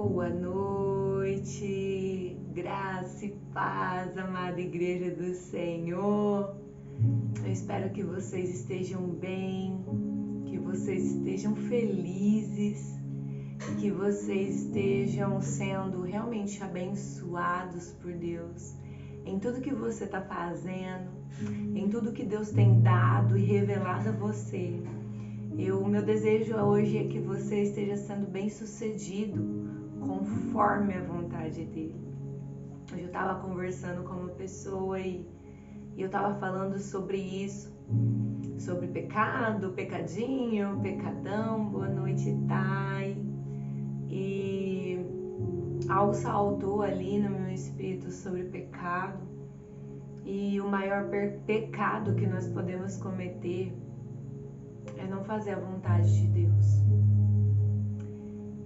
Boa noite, graça e paz, amada Igreja do Senhor. Eu espero que vocês estejam bem, que vocês estejam felizes, que vocês estejam sendo realmente abençoados por Deus em tudo que você está fazendo, em tudo que Deus tem dado e revelado a você. O meu desejo hoje é que você esteja sendo bem sucedido conforme a vontade dele. Hoje eu estava conversando com uma pessoa e eu estava falando sobre isso, sobre pecado, pecadinho, pecadão. Boa noite, Thay. E algo saltou ali no meu espírito sobre pecado, e o maior pecado que nós podemos cometer é não fazer a vontade de Deus.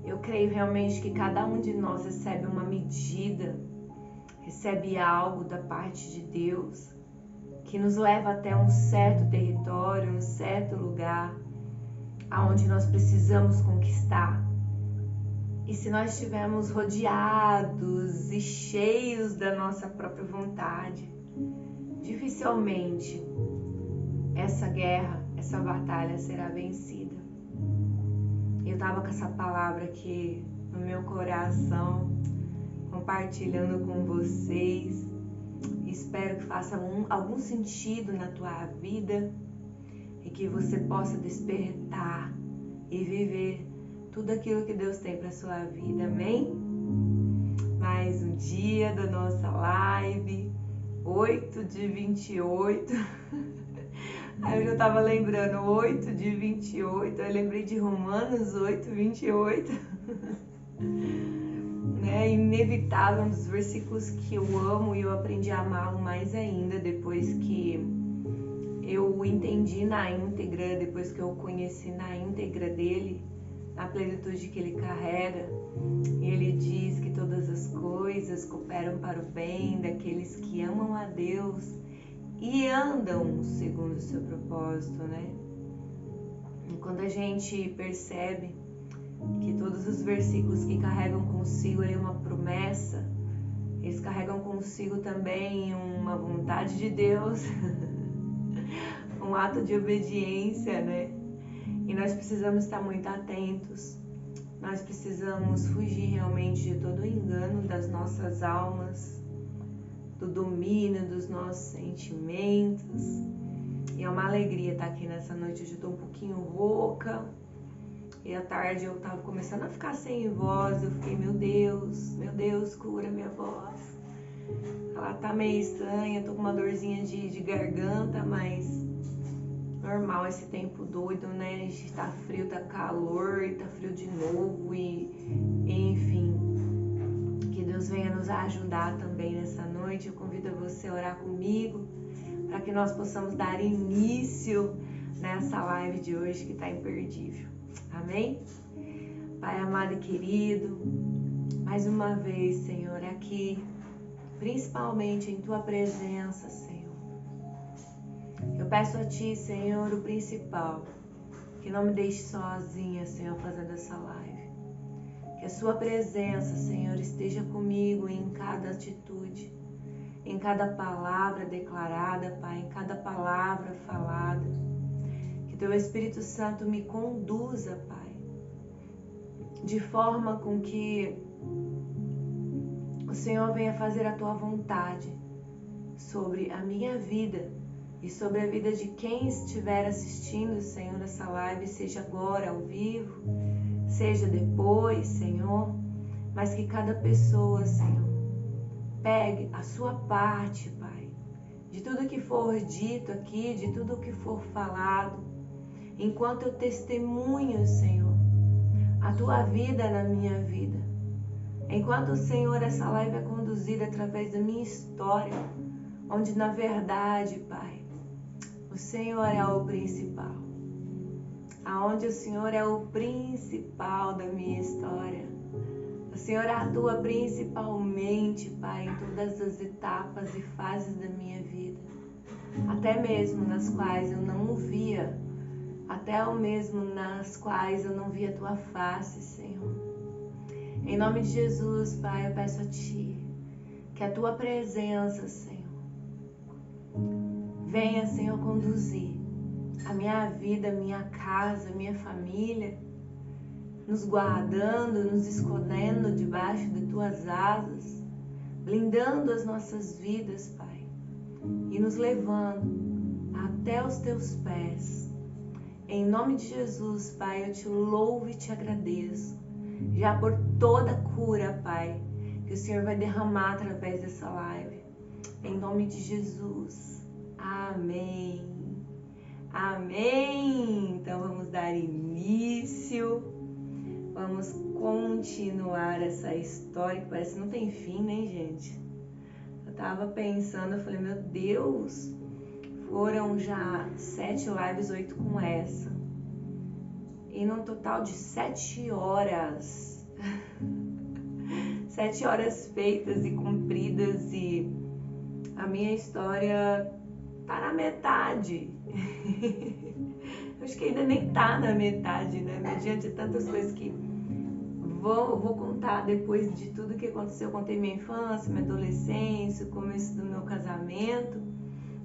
Eu creio realmente que cada um de nós recebe uma medida, recebe algo da parte de Deus que nos leva até um certo território, um certo lugar aonde nós precisamos conquistar. E se nós estivermos rodeados e cheios da nossa própria vontade, dificilmente essa guerra, essa batalha será vencida. Eu estava com essa palavra aqui no meu coração, compartilhando com vocês. Espero que faça algum sentido na tua vida e que você possa despertar e viver tudo aquilo que Deus tem para sua vida, amém? Mais um dia da nossa live, 8/28. Aí eu já tava lembrando, 8/28, eu lembrei de Romanos 8/28. É inevitável, um dos versículos que eu amo e eu aprendi a amá-lo mais ainda depois que eu entendi na íntegra, depois que eu conheci na íntegra dele, a plenitude que ele carrega. Ele diz que todas as coisas cooperam para o bem daqueles que amam a Deus e andam segundo o seu propósito, né? E quando a gente percebe que todos os versículos que carregam consigo ali uma promessa, eles carregam consigo também uma vontade de Deus, um ato de obediência, né? E nós precisamos estar muito atentos, nós precisamos fugir realmente de todo o engano das nossas almas, do domínio dos nossos sentimentos. E é uma alegria estar aqui nessa noite. Hoje eu estou um pouquinho rouca, e à tarde eu estava começando a ficar sem voz. Eu fiquei, meu Deus, cura minha voz. Ela tá meio estranha, tô com uma dorzinha de garganta, mas normal esse tempo doido, né? Tá frio, tá calor, e tá frio de novo, e enfim, que Deus venha nos ajudar também nessa noite. Eu convido você a orar comigo para que nós possamos dar início nessa live de hoje que tá imperdível. Amém? Pai amado e querido, mais uma vez, Senhor, aqui, principalmente em Tua presença, Senhor. Eu peço a Ti, Senhor, o principal, que não me deixe sozinha, Senhor, fazendo essa live. Que a Sua presença, Senhor, esteja comigo em cada atitude, em cada palavra declarada, Pai, em cada palavra falada. Que Teu Espírito Santo me conduza, Pai, de forma com que o Senhor venha fazer a Tua vontade sobre a minha vida e sobre a vida de quem estiver assistindo, Senhor, essa live, seja agora ao vivo, seja depois, Senhor, mas que cada pessoa, Senhor, pegue a sua parte, Pai, de tudo que for dito aqui, de tudo que for falado, enquanto eu testemunho, Senhor, a Tua vida na minha vida. Enquanto, Senhor, essa live é conduzida através da minha história, onde na verdade, Pai, o Senhor é o principal. Aonde o Senhor é o principal da minha história. O Senhor atua principalmente, Pai, em todas as etapas e fases da minha vida. Até mesmo nas quais eu não o via. Até mesmo nas quais eu não via a Tua face, Senhor. Em nome de Jesus, Pai, eu peço a Ti que a Tua presença, Senhor, venha, Senhor, conduzir a minha vida, a minha casa, a minha família, nos guardando, nos escondendo debaixo de Tuas asas, blindando as nossas vidas, Pai, e nos levando até os Teus pés. Em nome de Jesus, Pai, eu Te louvo e Te agradeço, já por toda cura, Pai, que o Senhor vai derramar através dessa live. Em nome de Jesus. Amém. Amém. Então vamos dar início. Vamos continuar essa história que parece que não tem fim, né, gente? Eu tava pensando, eu falei, meu Deus, foram já 7 lives, 8 com essa. E num total de 7 horas. 7 horas feitas e cumpridas, e a minha história tá na metade. Acho que ainda nem tá na metade, né? Mediante tantas coisas que vou contar depois de tudo que aconteceu. Eu contei minha infância, minha adolescência, o começo do meu casamento,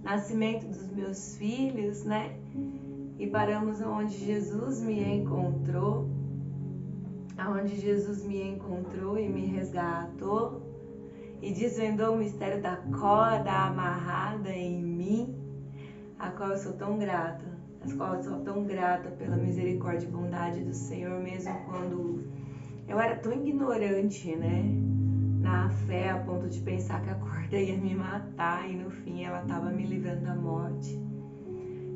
nascimento dos meus filhos, né? E paramos onde Jesus me encontrou, aonde Jesus me encontrou e me resgatou e desvendou o mistério da corda amarrada em mim, a qual eu sou tão grata, às qual eu sou tão grata pela misericórdia e bondade do Senhor, mesmo quando eu era tão ignorante, né, na fé, a ponto de pensar que a corda ia me matar, e no fim ela estava me livrando da morte.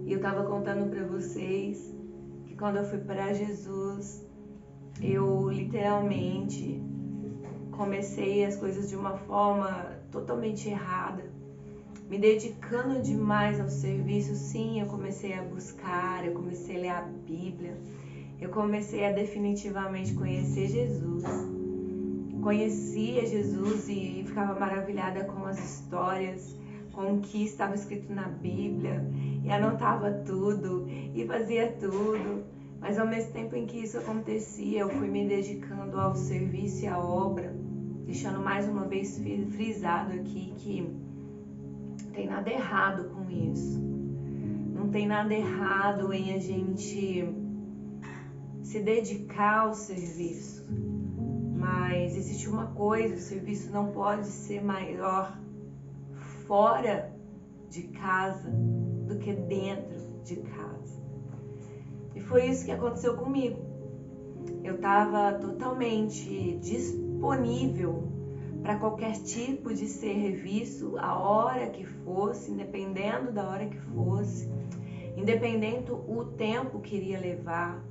E eu estava contando para vocês que quando eu fui para Jesus, eu literalmente comecei as coisas de uma forma totalmente errada, me dedicando demais ao serviço. Sim, eu comecei a buscar, eu comecei a ler a Bíblia, eu comecei a definitivamente conhecer Jesus. Conhecia Jesus e ficava maravilhada com as histórias, com o que estava escrito na Bíblia, e anotava tudo e fazia tudo. Mas ao mesmo tempo em que isso acontecia, eu fui me dedicando ao serviço e à obra, deixando mais uma vez frisado aqui que não tem nada errado com isso. Não tem nada errado em a gente se dedicar ao serviço. Mas existe uma coisa: o serviço não pode ser maior fora de casa do que dentro de casa. E foi isso que aconteceu comigo. Eu estava totalmente disponível para qualquer tipo de serviço, a hora que fosse, independendo da hora que fosse, independente o tempo que iria levar.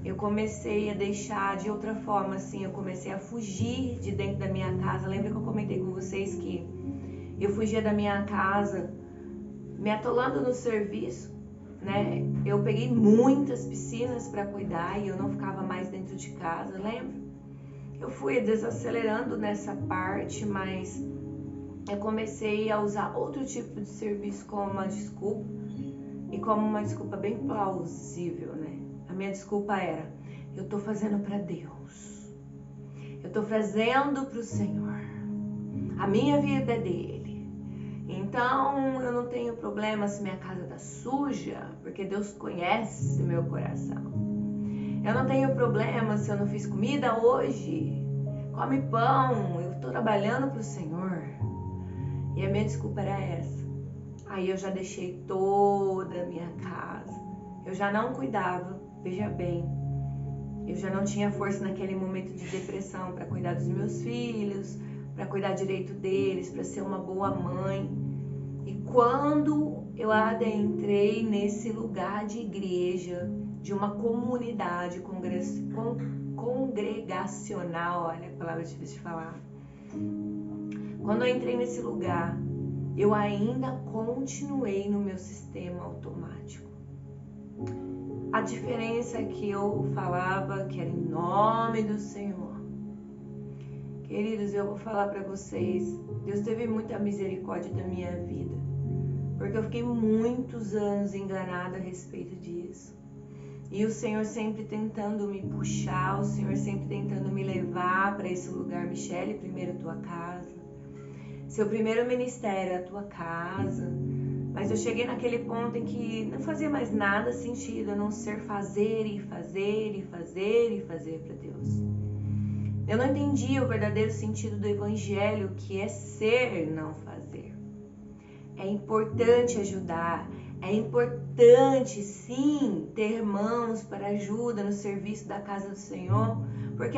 Eu comecei a deixar de outra forma, assim, eu comecei a fugir de dentro da minha casa. Lembra que eu comentei com vocês que eu fugia da minha casa, me atolando no serviço, né? Eu peguei muitas piscinas para cuidar e eu não ficava mais dentro de casa, lembra? Eu fui desacelerando nessa parte, mas eu comecei a usar outro tipo de serviço como uma desculpa, e como uma desculpa bem plausível, né? A minha desculpa era: eu tô fazendo para Deus, eu tô fazendo para o Senhor, a minha vida é dele, então eu não tenho problema se minha casa tá suja, porque Deus conhece meu coração. Eu não tenho problema se eu não fiz comida hoje, come pão, eu tô trabalhando para o Senhor. E a minha desculpa era essa. Aí eu já deixei toda a minha casa, eu já não cuidava, veja bem, eu já não tinha força naquele momento de depressão para cuidar dos meus filhos, para cuidar direito deles, para ser uma boa mãe. E quando eu adentrei nesse lugar de igreja, de uma comunidade congregacional, olha a palavra difícil de falar. Quando eu entrei nesse lugar, eu ainda continuei no meu sistema automático. A diferença é que eu falava que era em nome do Senhor. Queridos, eu vou falar para vocês, Deus teve muita misericórdia da minha vida, porque eu fiquei muitos anos enganada a respeito disso. E o Senhor sempre tentando me puxar, o Senhor sempre tentando me levar para esse lugar. Michele, primeiro a tua casa. Seu primeiro ministério é a tua casa. Mas eu cheguei naquele ponto em que não fazia mais nada sentido a não ser fazer e fazer e fazer e fazer para Deus. Eu não entendia o verdadeiro sentido do evangelho, que é ser, não fazer. É importante ajudar, é importante sim ter mãos para ajuda no serviço da casa do Senhor, porque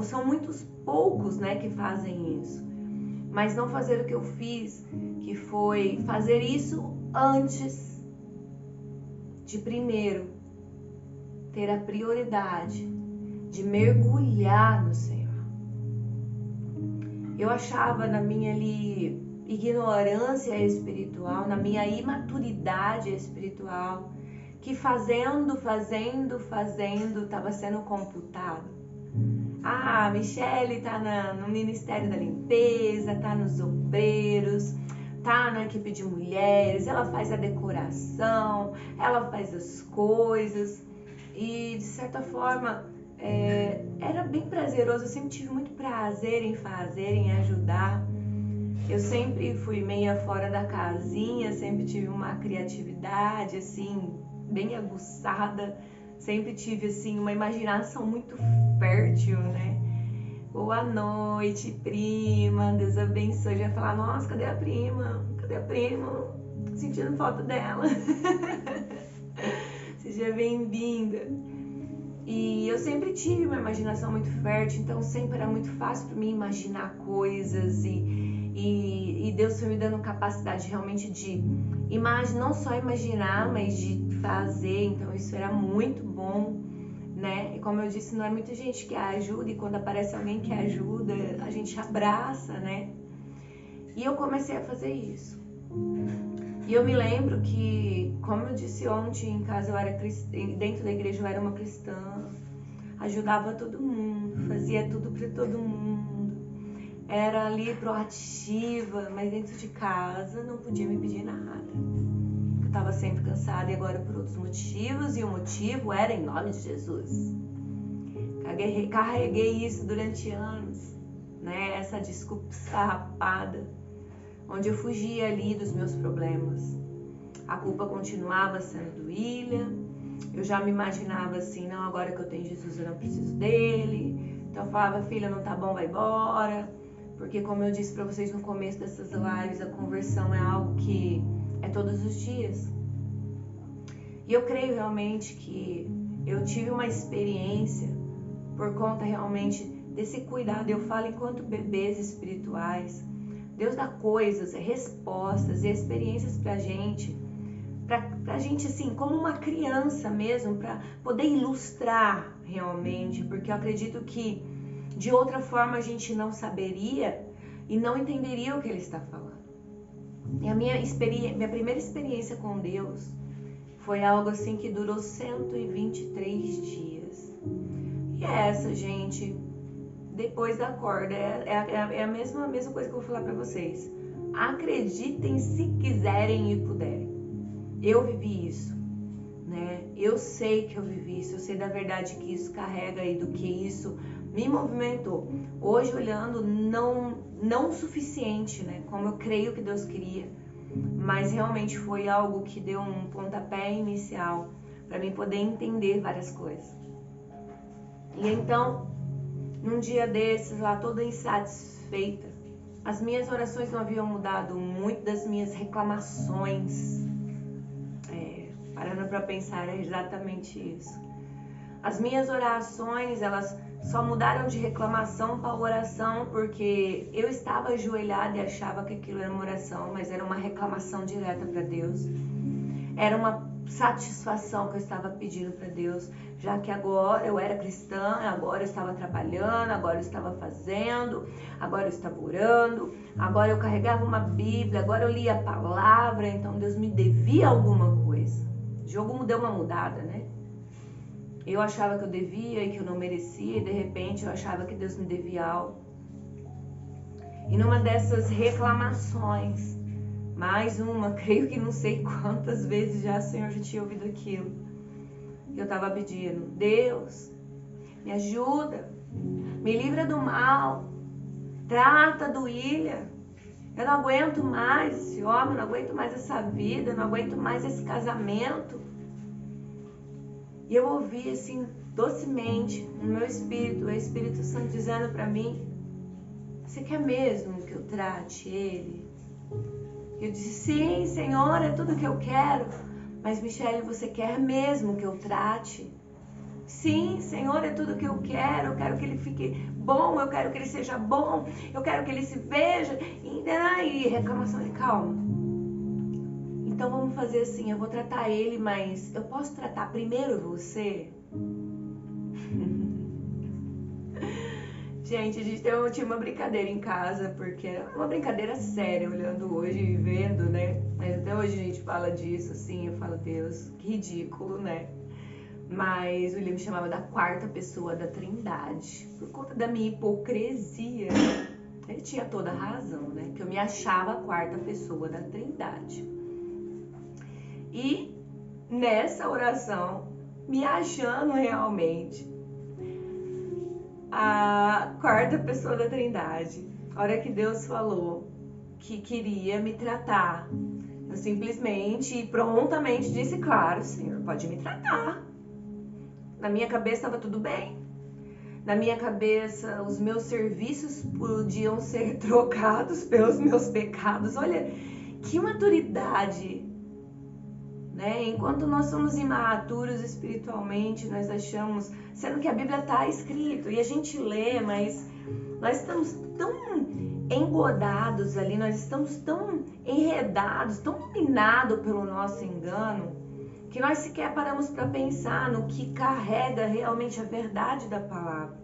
são muitos poucos, né, que fazem isso. Mas não fazer o que eu fiz, que foi fazer isso antes de primeiro ter a prioridade de mergulhar no Senhor. Eu achava na minha ignorância espiritual, na minha imaturidade espiritual, que fazendo, estava sendo computado. Ah, Michele tá no Ministério da Limpeza, tá nos obreiros, tá na equipe de mulheres, ela faz a decoração, ela faz as coisas. E de certa forma era bem prazeroso, eu sempre tive muito prazer em fazer, em ajudar. Eu sempre fui meia fora da casinha, sempre tive uma criatividade assim, bem aguçada. Sempre tive assim uma imaginação muito fértil, né? Boa noite, prima. Deus abençoe. Já ia falar, nossa, cadê a prima? Cadê a prima? Tô sentindo falta dela. Seja bem-vinda. E eu sempre tive uma imaginação muito fértil, então sempre era muito fácil para mim imaginar coisas e Deus foi me dando capacidade realmente de não só imaginar, mas de fazer. Então isso era muito bom, né? E como eu disse, não é muita gente que ajuda, e quando aparece alguém que ajuda, a gente abraça, né? E eu comecei a fazer isso. E eu me lembro que, como eu disse ontem, em casa eu era dentro da igreja eu era uma cristã, ajudava todo mundo, fazia tudo para todo mundo, era ali proativa, mas dentro de casa não podia me pedir nada. Eu estava sempre cansada, e agora por outros motivos, e o motivo era em nome de Jesus. Carreguei isso durante anos, né? Essa desculpa esfarrapada, onde eu fugia ali dos meus problemas. A culpa continuava sendo do William. Eu já me imaginava assim, não, agora que eu tenho Jesus eu não preciso dele. Então eu falava, filha, não tá bom, vai embora. Porque como eu disse pra vocês no começo dessas lives, a conversão é algo que é todos os dias. E eu creio realmente que eu tive uma experiência por conta realmente desse cuidado. Eu falo enquanto bebês espirituais. Deus dá coisas, respostas e experiências pra gente assim, como uma criança mesmo, pra poder ilustrar realmente, porque eu acredito que de outra forma a gente não saberia e não entenderia o que ele está falando. E a minha primeira experiência com Deus foi algo assim que durou 123 dias. E essa, gente, depois da corda, é a mesma coisa que eu vou falar pra vocês. Acreditem se quiserem e puderem. Eu vivi isso, né? Eu sei que eu vivi isso, eu sei da verdade que isso carrega e do que isso me movimentou. Hoje, olhando, não o suficiente, né? Como eu creio que Deus queria, mas realmente foi algo que deu um pontapé inicial para mim poder entender várias coisas. E então, num dia desses, lá toda insatisfeita, as minhas orações não haviam mudado muito, das minhas reclamações. Parando para pensar, é exatamente isso. As minhas orações, elas só mudaram de reclamação para oração, porque eu estava ajoelhada e achava que aquilo era uma oração, mas era uma reclamação direta para Deus. Era uma satisfação que eu estava pedindo para Deus, já que agora eu era cristã, agora eu estava trabalhando, agora eu estava fazendo, agora eu estava orando, agora eu carregava uma Bíblia, agora eu lia a palavra, então Deus me devia alguma coisa. O jogo deu uma mudada, né? Eu achava que eu devia e que eu não merecia, e de repente eu achava que Deus me devia algo. E numa dessas reclamações, mais uma, creio que não sei quantas vezes já o Senhor já tinha ouvido aquilo, que eu estava pedindo. Deus, me ajuda, me livra do mal, trata do William. Eu não aguento mais esse homem, eu não aguento mais essa vida, eu não aguento mais esse casamento. E eu ouvi assim, docemente, no meu espírito, o Espírito Santo dizendo para mim: você quer mesmo que eu trate ele? Eu disse: sim, Senhor, é tudo que eu quero. Mas, Michele, você quer mesmo que eu trate? Sim, Senhor, é tudo que eu quero que ele fique bom, eu quero que ele seja bom, eu quero que ele se veja. E aí, reclamação de calma. Então vamos fazer assim, eu vou tratar ele, mas eu posso tratar primeiro você? Gente, tinha uma brincadeira em casa, porque era uma brincadeira séria, olhando hoje e vendo, né? Mas até hoje a gente fala disso, assim, eu falo, Deus, que ridículo, né? Mas o William me chamava da quarta pessoa da Trindade, por conta da minha hipocrisia. Ele tinha toda a razão, né? Que eu me achava a quarta pessoa da Trindade. E nessa oração, me achando realmente a quarta pessoa da Trindade, a hora que Deus falou que queria me tratar, eu simplesmente e prontamente disse: claro, Senhor, pode me tratar. Na minha cabeça estava tudo bem. Na minha cabeça, os meus serviços podiam ser trocados pelos meus pecados. Olha, que maturidade, né? Enquanto nós somos imaturos espiritualmente, nós achamos, sendo que a Bíblia está escrito e a gente lê, mas nós estamos tão engodados ali, nós estamos tão enredados, tão dominados pelo nosso engano, que nós sequer paramos para pensar no que carrega realmente a verdade da palavra.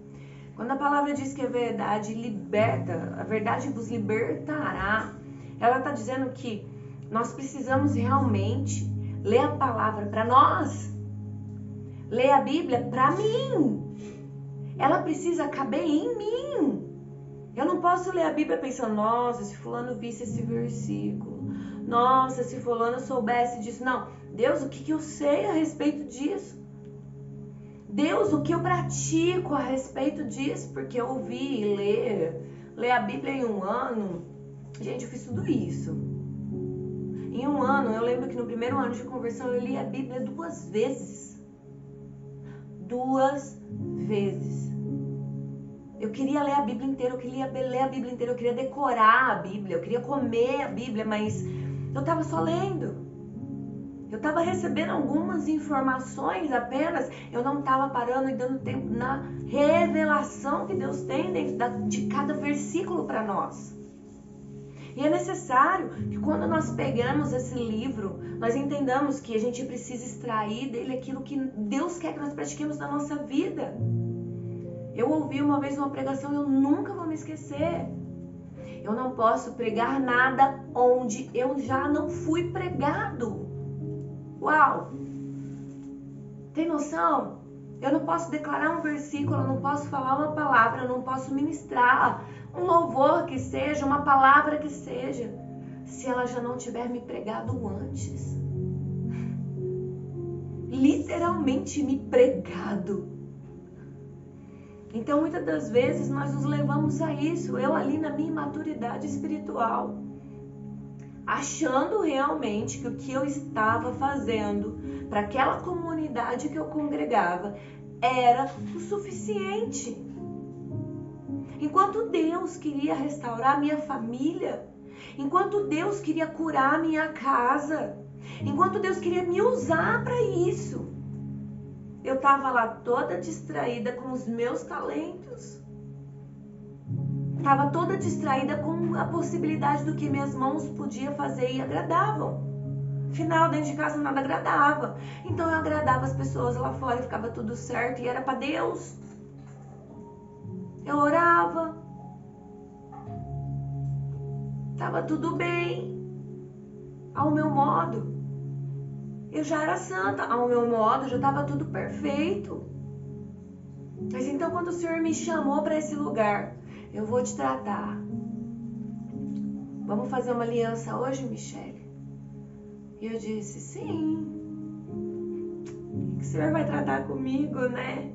Quando a palavra diz que a verdade liberta, a verdade vos libertará, ela está dizendo que nós precisamos realmente ler a palavra para nós, ler a Bíblia para mim. Ela precisa caber em mim. Eu não posso ler a Bíblia pensando: nossa, se fulano visse esse versículo, nossa, se fulano soubesse disso. Não, Deus, o que eu sei a respeito disso? Deus, o que eu pratico a respeito disso? Porque eu ouvi ler a Bíblia em um ano. Gente, eu fiz tudo isso. Em um ano, eu lembro que no primeiro ano de conversão eu li a Bíblia 2 vezes. 2 vezes. Eu queria ler a Bíblia inteira, eu queria ler a Bíblia inteira, eu queria decorar a Bíblia, eu queria comer a Bíblia, mas eu estava só lendo. Eu estava recebendo algumas informações apenas, eu não estava parando e dando tempo na revelação que Deus tem dentro de cada versículo para nós. E é necessário que quando nós pegamos esse livro, nós entendamos que a gente precisa extrair dele aquilo que Deus quer que nós pratiquemos na nossa vida. Eu ouvi uma vez uma pregação e eu nunca vou me esquecer. Eu não posso pregar nada onde eu já não fui pregado. Uau! Tem noção? Eu não posso declarar um versículo, eu não posso falar uma palavra, eu não posso ministrar um louvor que seja, uma palavra que seja, se ela já não tiver me pregado antes. Literalmente me pregado. Então, muitas das vezes, nós nos levamos a isso. Eu ali na minha imaturidade espiritual, achando realmente que o que eu estava fazendo para aquela comunidade que eu congregava era o suficiente. Enquanto Deus queria restaurar a minha família, enquanto Deus queria curar a minha casa, enquanto Deus queria me usar para isso, eu estava lá toda distraída com os meus talentos. Estava toda distraída com a possibilidade do que minhas mãos podiam fazer e agradavam. Afinal, dentro de casa nada agradava. Então eu agradava as pessoas lá fora e ficava tudo certo e era para Deus. Eu orava. Estava tudo bem. Ao meu modo. Eu já era santa. Ao meu modo, já estava tudo perfeito. Mas então quando o Senhor me chamou para esse lugar, eu vou te tratar. Vamos fazer uma aliança hoje, Michele? E eu disse, sim. que o Senhor vai tratar comigo, né?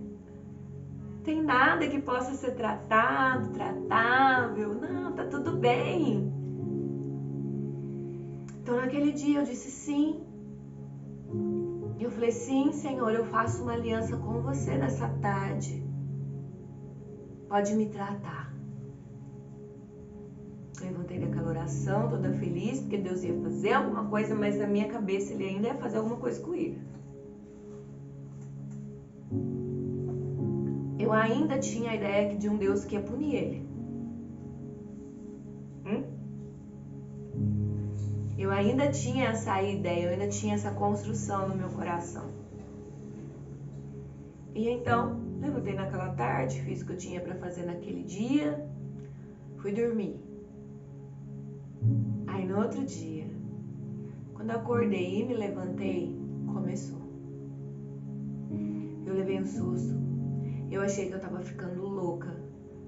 Tem nada que possa ser tratado, tratável. Não, tá tudo bem. Então naquele dia eu disse sim. Eu falei, sim, Senhor, eu faço uma aliança com você nessa tarde. Pode me tratar. Eu levantei daquela oração toda feliz, porque Deus ia fazer alguma coisa, mas na minha cabeça Ele ainda ia fazer alguma coisa com ele. Eu ainda tinha a ideia de um Deus que ia punir ele. Eu ainda tinha essa ideia, eu ainda tinha essa construção no meu coração. E então, levantei naquela tarde, fiz o que eu tinha para fazer naquele dia, fui dormir. Aí no outro dia, quando eu acordei e me levantei, começou. Eu levei um susto. Eu achei que eu tava ficando louca,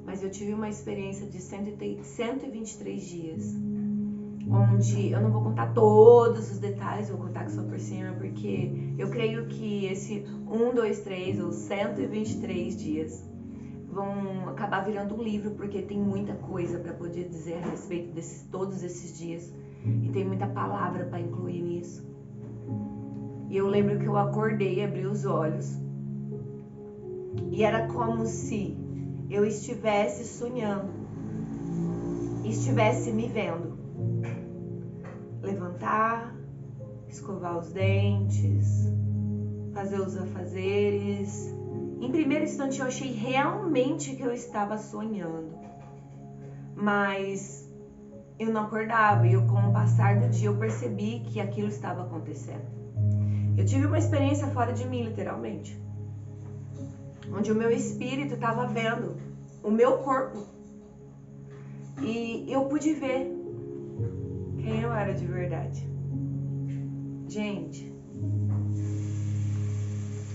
mas eu tive uma experiência de 123 dias, onde eu não vou contar todos os detalhes, vou contar só por cima, porque eu creio que esse 1, 2, 3 ou 123 dias vão acabar virando um livro, porque tem muita coisa para poder dizer a respeito de todos esses dias, e tem muita palavra para incluir nisso. E eu lembro que eu acordei, abri os olhos, e era como se eu estivesse sonhando, estivesse me vendo levantar, escovar os dentes, fazer os afazeres. Em primeiro instante eu achei realmente que eu estava sonhando, mas eu não acordava, e com o passar do dia eu percebi que aquilo estava acontecendo. Eu tive uma experiência fora de mim, literalmente, onde o meu espírito estava vendo o meu corpo e eu pude ver quem eu era de verdade. Gente,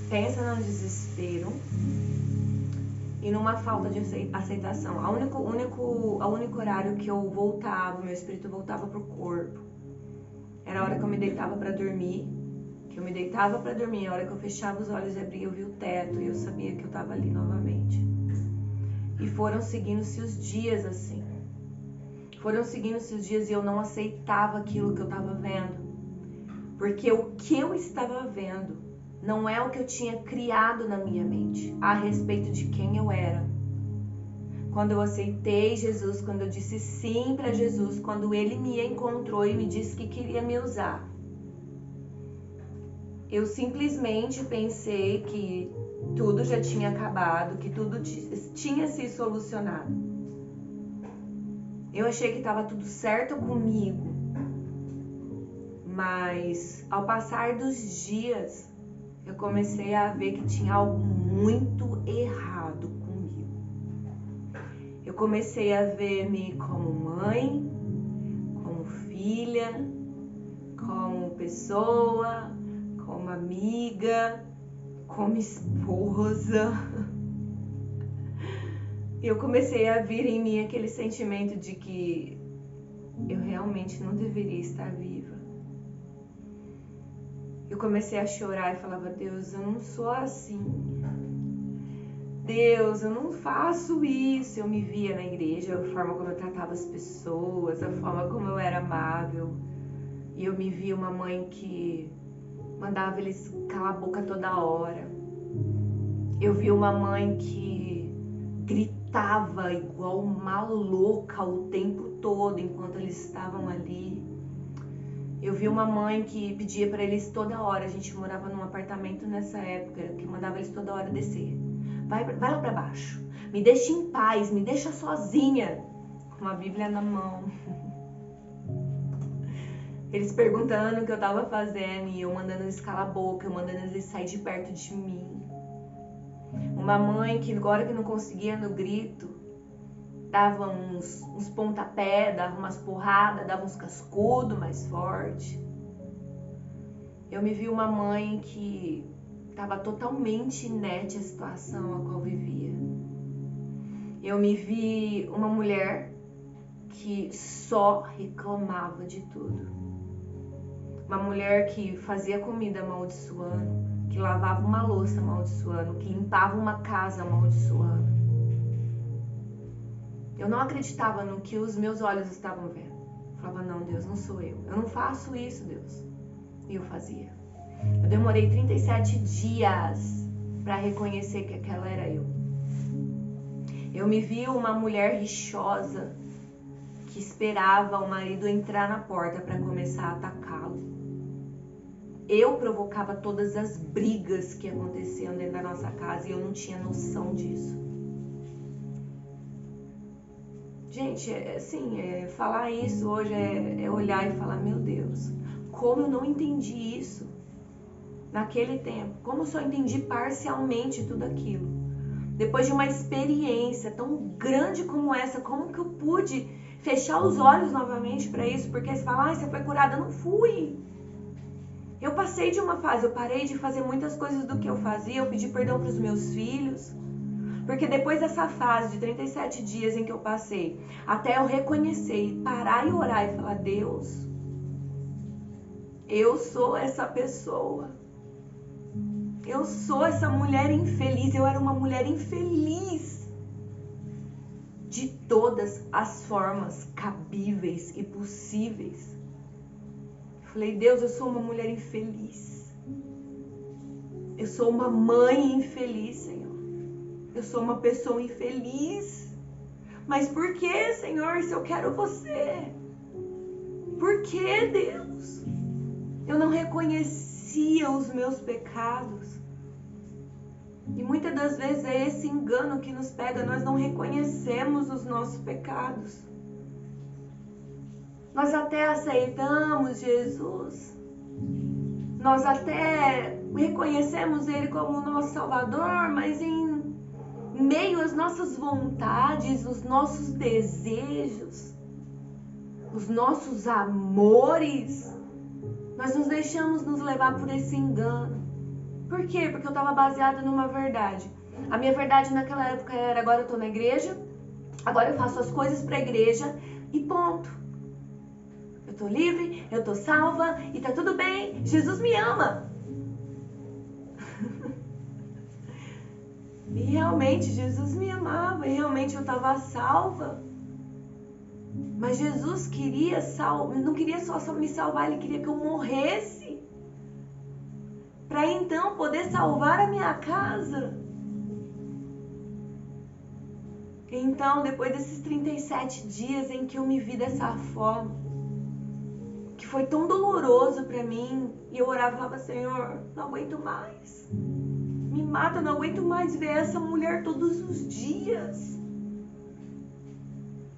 pensa no desespero e numa falta de aceitação. O único horário que eu voltava, meu espírito voltava pro corpo, era a hora que eu me deitava para dormir. A hora que eu fechava os olhos e abria, eu vi o teto e eu sabia que eu estava ali novamente. E foram seguindo-se os dias assim. Foram seguindo-se os dias e eu não aceitava aquilo que eu estava vendo. Porque o que eu estava vendo não é o que eu tinha criado na minha mente a respeito de quem eu era. Quando eu aceitei Jesus, quando eu disse sim para Jesus, quando Ele me encontrou e me disse que queria me usar, eu simplesmente pensei que tudo já tinha acabado, que tudo tinha se solucionado. Eu achei que estava tudo certo comigo, mas ao passar dos dias, eu comecei a ver que tinha algo muito errado comigo. Eu comecei a ver-me como mãe, como filha, como pessoa, como amiga, como esposa. Eu comecei a vir em mim aquele sentimento de que eu realmente não deveria estar viva. Eu comecei a chorar e falava, Deus, eu não sou assim. Deus, eu não faço isso. Eu me via na igreja, a forma como eu tratava as pessoas, a forma como eu era amável. E eu me via uma mãe que mandava eles calar a boca toda hora. Eu vi uma mãe que gritava igual uma louca o tempo todo enquanto eles estavam ali. Eu vi uma mãe que pedia para eles toda hora, a gente morava num apartamento nessa época, que mandava eles toda hora descer. Vai lá para baixo, me deixa em paz, me deixa sozinha, com uma Bíblia na mão. Eles perguntando o que eu tava fazendo e eu mandando eles calar a boca, eu mandando eles sair de perto de mim. Uma mãe que agora que não conseguia no grito, dava uns pontapés, dava umas porradas, dava uns cascudos mais forte. Eu me vi uma mãe que estava totalmente inerte à situação a qual vivia. Eu me vi uma mulher que só reclamava de tudo. Uma mulher que fazia comida amaldiçoando, que lavava uma louça amaldiçoando, que limpava uma casa amaldiçoando. Eu não acreditava no que os meus olhos estavam vendo. Eu falava, não, Deus, não sou eu. Eu não faço isso, Deus. E eu fazia. Eu demorei 37 dias para reconhecer que aquela era eu. Eu me vi uma mulher rixosa que esperava o marido entrar na porta para começar a atacá-lo. Eu provocava todas as brigas que aconteciam dentro da nossa casa e eu não tinha noção disso. Gente, falar isso hoje é olhar e falar, meu Deus, como eu não entendi isso naquele tempo, como eu só entendi parcialmente tudo aquilo. Depois de uma experiência tão grande como essa, como que eu pude fechar os olhos novamente para isso? Porque você fala, você foi curada, eu não fui. Eu passei de uma fase, eu parei de fazer muitas coisas do que eu fazia, eu pedi perdão para os meus filhos. Porque depois dessa fase de 37 dias em que eu passei, até eu reconhecer, parar e orar e falar, Deus, eu sou essa pessoa. Eu sou essa mulher infeliz, eu era uma mulher infeliz. De todas as formas cabíveis e possíveis. Eu falei, Deus, eu sou uma mulher infeliz. Eu sou uma mãe infeliz, Senhor. Eu sou uma pessoa infeliz. Mas por que, Senhor, se eu quero você? Por que, Deus? Eu não reconhecia os meus pecados. E muitas das vezes é esse engano que nos pega. Nós não reconhecemos os nossos pecados. Nós até aceitamos Jesus. Nós até reconhecemos Ele como nosso Salvador, mas em meio às nossas vontades, os nossos desejos, os nossos amores, nós nos deixamos nos levar por esse engano. Por quê? Porque eu estava baseada numa verdade. A minha verdade naquela época era, agora eu estou na igreja, agora eu faço as coisas para a igreja e ponto. Eu estou livre, eu estou salva e tá tudo bem, Jesus me ama. E realmente Jesus me amava, e realmente eu estava salva. Mas Jesus queria não queria só me salvar, Ele queria que eu morresse. Para então poder salvar a minha casa. Então, depois desses 37 dias em que eu me vi dessa forma, que foi tão doloroso para mim, e eu orava e falava, Senhor, não aguento mais. Me mata, eu não aguento mais ver essa mulher todos os dias.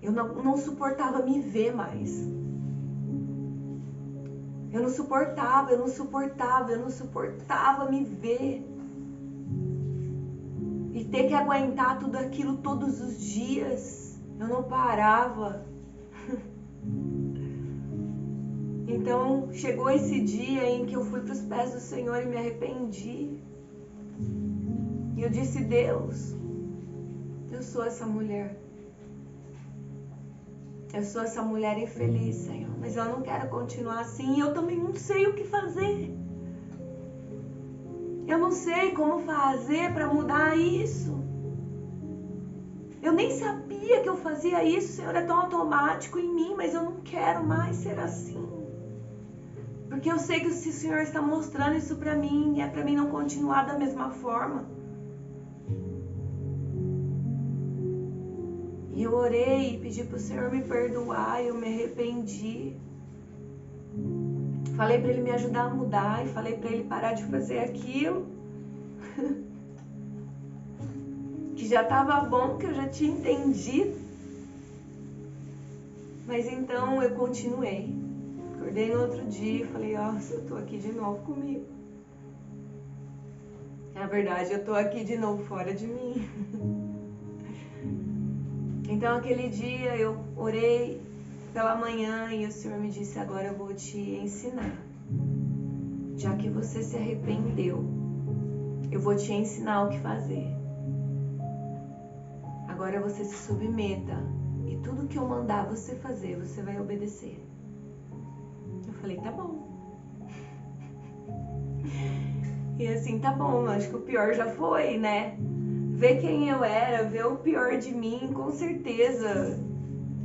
Eu não suportava me ver mais. Eu não suportava me ver. E ter que aguentar tudo aquilo todos os dias. Eu não parava. Então, chegou esse dia em que eu fui para os pés do Senhor e me arrependi. E eu disse, Deus, eu sou essa mulher. Eu sou essa mulher infeliz, Senhor. Mas eu não quero continuar assim. E eu também não sei o que fazer. Eu não sei como fazer para mudar isso. Eu nem sabia que eu fazia isso, Senhor. É tão automático em mim. Mas eu não quero mais ser assim. Porque eu sei que o Senhor está mostrando isso para mim. E é para mim não continuar da mesma forma. E eu orei e pedi para o Senhor me perdoar, eu me arrependi. Falei para Ele me ajudar a mudar e falei para Ele parar de fazer aquilo. Que já estava bom, que eu já tinha entendido. Mas então eu continuei. Acordei no outro dia e falei, nossa, eu tô aqui de novo comigo. Na verdade, eu tô aqui de novo fora de mim. Então aquele dia eu orei pela manhã e o Senhor me disse, agora eu vou te ensinar. Já que você se arrependeu, eu vou te ensinar o que fazer. Agora você se submeta e tudo que eu mandar você fazer, você vai obedecer. Eu falei, tá bom. E assim, tá bom, acho que o pior já foi, né? Ver quem eu era, ver o pior de mim, com certeza.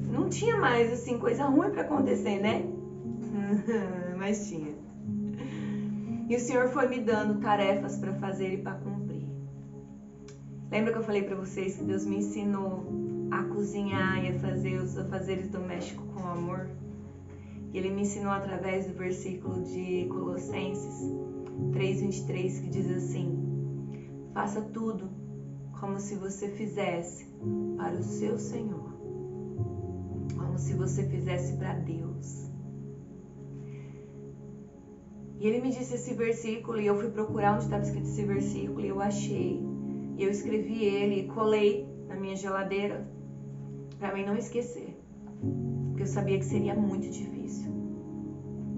Não tinha mais, assim, coisa ruim pra acontecer, né? Mas tinha. E o Senhor foi me dando tarefas pra fazer e pra cumprir. Lembra que eu falei pra vocês que Deus me ensinou a cozinhar e a fazer os afazeres domésticos com amor? E Ele me ensinou através do versículo de Colossenses 3:23, que diz assim: faça tudo como se você fizesse para o seu Senhor, como se você fizesse para Deus. E Ele me disse esse versículo e eu fui procurar onde estava escrito esse versículo e eu achei. E eu escrevi ele e colei na minha geladeira para mim não esquecer, porque eu sabia que seria muito difícil.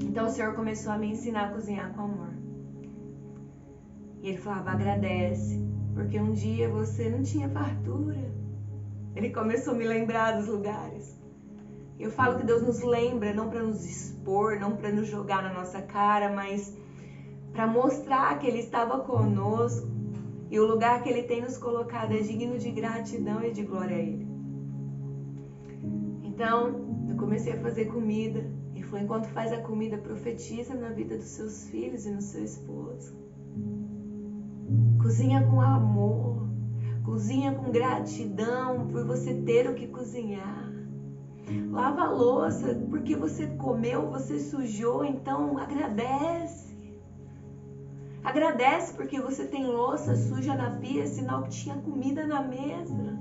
Então o Senhor começou a me ensinar a cozinhar com amor. E Ele falava: agradece, porque um dia você não tinha fartura. Ele começou a me lembrar dos lugares. Eu falo que Deus nos lembra não para nos expor, não para nos jogar na nossa cara, mas para mostrar que Ele estava conosco e o lugar que Ele tem nos colocado é digno de gratidão e de glória a Ele. Então, eu comecei a fazer comida. Ele falou: enquanto faz a comida, profetiza na vida dos seus filhos e no seu esposo. Cozinha com amor, cozinha com gratidão por você ter o que cozinhar. Lava a louça porque você comeu, você sujou, então agradece. Agradece porque você tem louça suja na pia, sinal que tinha comida na mesa.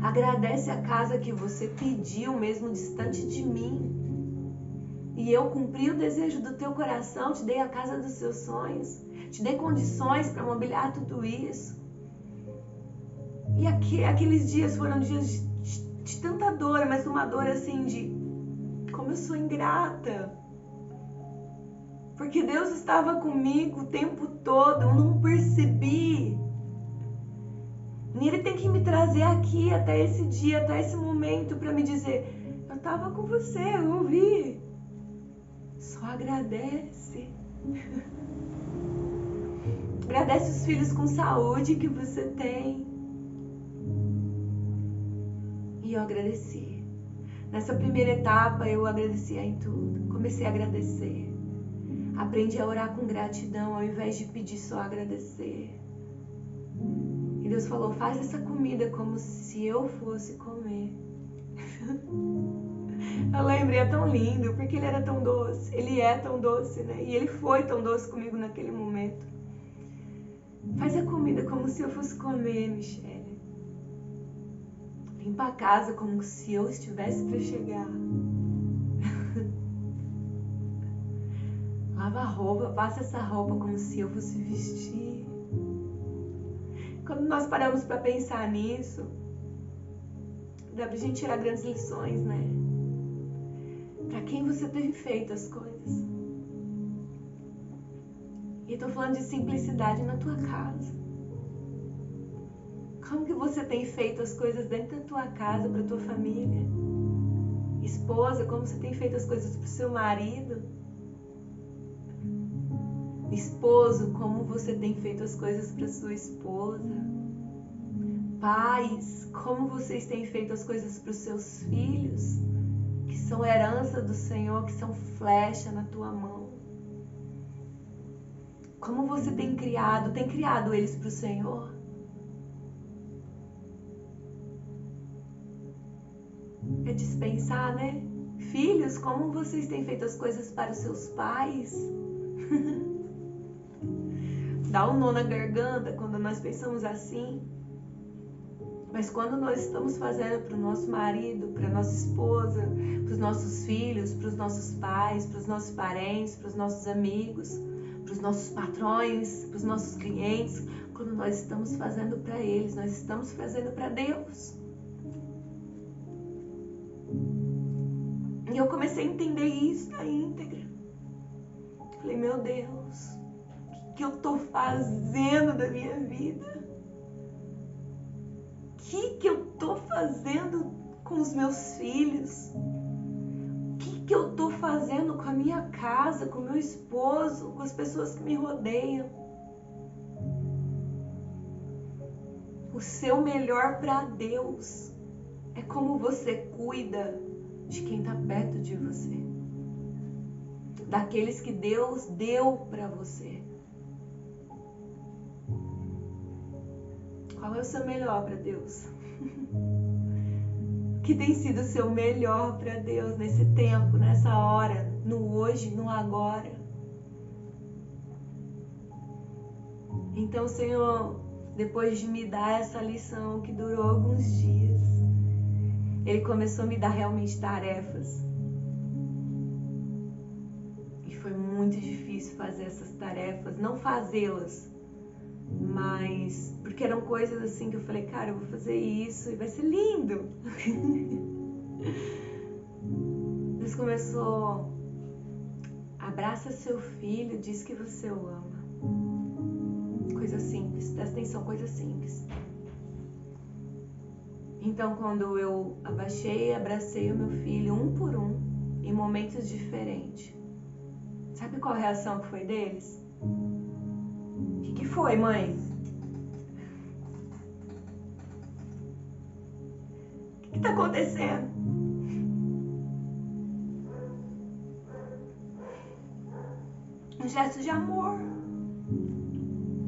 Agradece a casa que você pediu, mesmo distante de mim. E eu cumpri o desejo do teu coração, te dei a casa dos seus sonhos, te dei condições para mobiliar tudo isso. E aqueles dias foram dias de tanta dor, mas uma dor assim de como eu sou ingrata. Porque Deus estava comigo o tempo todo, eu não percebi. E Ele tem que me trazer aqui até esse dia, até esse momento para me dizer: eu estava com você, eu ouvi. Só agradece. Agradece os filhos com saúde que você tem. E eu agradeci. Nessa primeira etapa eu agradecia em tudo. Comecei a agradecer. Aprendi a orar com gratidão ao invés de pedir só agradecer. E Deus falou: faz essa comida como se eu fosse comer. Eu lembrei, é tão lindo, porque Ele era tão doce. Ele é tão doce, né? E Ele foi tão doce comigo naquele momento. Faz a comida como se eu fosse comer, Michele. Limpa a casa como se eu estivesse para chegar. Lava a roupa, passa essa roupa como se eu fosse vestir. Quando nós paramos para pensar nisso, dá pra gente tirar grandes lições, né? Para quem você tem feito as coisas? E tô falando de simplicidade na tua casa. Como que você tem feito as coisas dentro da tua casa, para tua família? Esposa, como você tem feito as coisas pro seu marido? Esposo, como você tem feito as coisas para sua esposa? Pais, como vocês têm feito as coisas para os seus filhos, que são herança do Senhor, que são flecha na tua mão? Como você tem criado eles para o Senhor? É dispensar, né? Filhos, como vocês têm feito as coisas para os seus pais? Dá um nó na garganta quando nós pensamos assim. Mas quando nós estamos fazendo para o nosso marido, para a nossa esposa, para os nossos filhos, para os nossos pais, para os nossos parentes, para os nossos amigos, para os nossos patrões, para os nossos clientes, quando nós estamos fazendo para eles, nós estamos fazendo para Deus. E eu comecei a entender isso na íntegra. Falei: meu Deus, o que eu estou fazendo da minha vida? O que eu estou fazendo com os meus filhos? O que eu tô fazendo com a minha casa, com o meu esposo, com as pessoas que me rodeiam. O seu melhor para Deus é como você cuida de quem está perto de você, daqueles que Deus deu para você. Qual é o seu melhor para Deus? O que tem sido o seu melhor para Deus nesse tempo, nessa hora, no hoje, no agora? Então, Senhor, depois de me dar essa lição que durou alguns dias, Ele começou a me dar realmente tarefas. E foi muito difícil fazer essas tarefas, não fazê-las, mas porque eram coisas assim que eu falei, cara, eu vou fazer isso e vai ser lindo. Deus começou, abraça seu filho, diz que você o ama. Coisa simples, presta atenção, coisa simples. Então, quando eu abaixei e abracei o meu filho um por um, em momentos diferentes, sabe qual a reação que foi deles? O que foi, mãe? O que tá acontecendo? Um gesto de amor.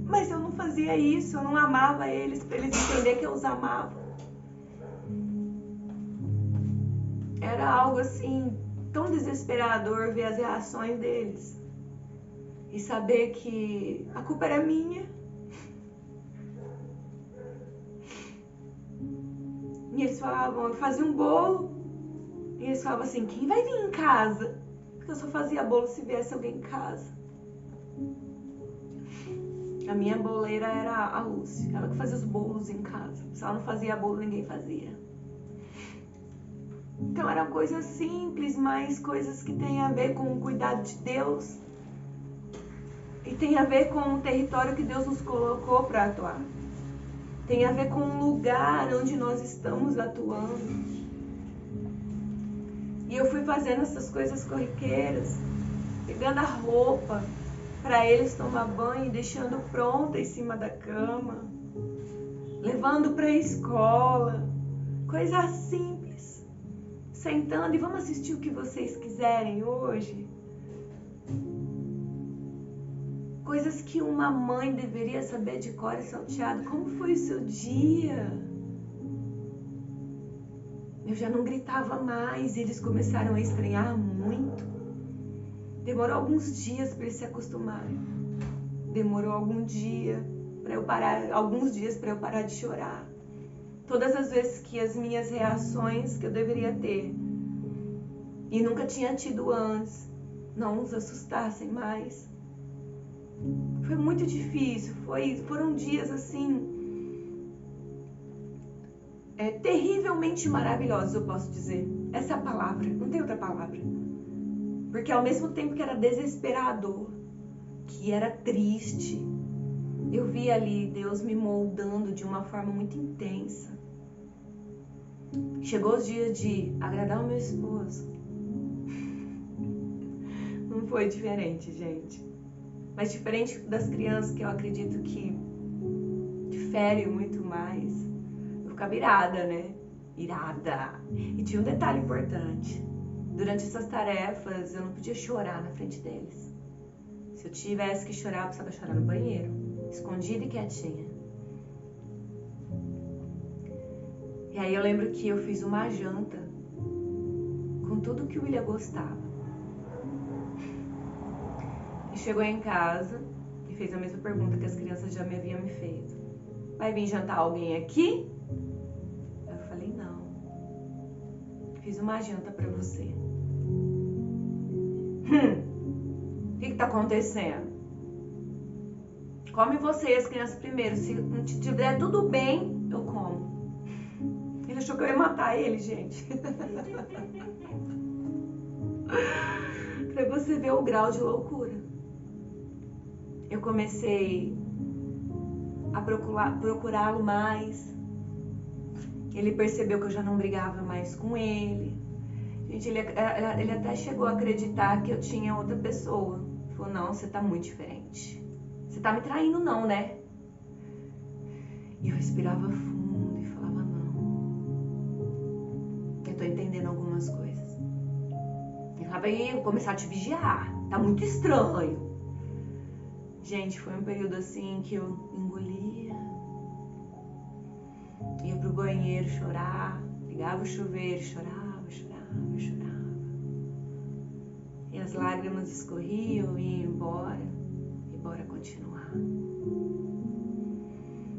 Mas eu não fazia isso, eu não amava eles, para eles entenderem que eu os amava. Era algo assim, tão desesperador ver as reações deles. E saber que a culpa era minha. E eles falavam, eu fazia um bolo. E eles falavam assim, quem vai vir em casa? Porque eu só fazia bolo se viesse alguém em casa. A minha boleira era a Lúcia, ela que fazia os bolos em casa. Se ela não fazia bolo, ninguém fazia. Então eram coisas simples, mas coisas que têm a ver com o cuidado de Deus. E tem a ver com o território que Deus nos colocou para atuar. Tem a ver com o lugar onde nós estamos atuando. E eu fui fazendo essas coisas corriqueiras, pegando a roupa para eles tomar banho, deixando pronta em cima da cama, levando para a escola, coisas simples, sentando e vamos assistir o que vocês quiserem hoje. Coisas que uma mãe deveria saber de cor e salteado. Como foi o seu dia? Eu já não gritava mais e eles começaram a estranhar muito. Demorou alguns dias para eles se acostumarem. Demorou alguns dias para eu parar de chorar. Todas as vezes que as minhas reações que eu deveria ter e nunca tinha tido antes não os assustassem mais. Foi muito difícil, foram dias assim, terrivelmente maravilhosos, eu posso dizer. Essa é a palavra, não tem outra palavra. Porque ao mesmo tempo que era desesperador, que era triste, eu vi ali Deus me moldando de uma forma muito intensa. Chegou os dias de agradar o meu esposo. Não foi diferente, gente. Mas diferente das crianças, que eu acredito que diferem muito mais, eu ficava irada, né? Irada. E tinha um detalhe importante. Durante essas tarefas, eu não podia chorar na frente deles. Se eu tivesse que chorar, eu precisava chorar no banheiro, escondida e quietinha. E aí eu lembro que eu fiz uma janta com tudo que o William gostava. E chegou em casa e fez a mesma pergunta que as crianças já me haviam me feito. Vai vir jantar alguém aqui? Eu falei, não. Fiz uma janta pra você. O que tá acontecendo? Come você e as crianças primeiro. Se não tiver tudo bem, eu como. Ele achou que eu ia matar ele, gente. Pra você ver o grau de loucura. Eu comecei a procurá-lo mais. Ele percebeu que eu já não brigava mais com ele. Gente, ele até chegou a acreditar que eu tinha outra pessoa. Ele falou, não, você tá muito diferente. Você tá me traindo não, né? E eu respirava fundo e falava, não. Eu tô entendendo algumas coisas. Ele falava, aí eu vou começar a te vigiar. Tá muito estranho. Gente, foi um período assim que eu engolia. Ia pro banheiro chorar. Ligava o chuveiro, chorava. E as lágrimas escorriam e iam embora. E bora continuar.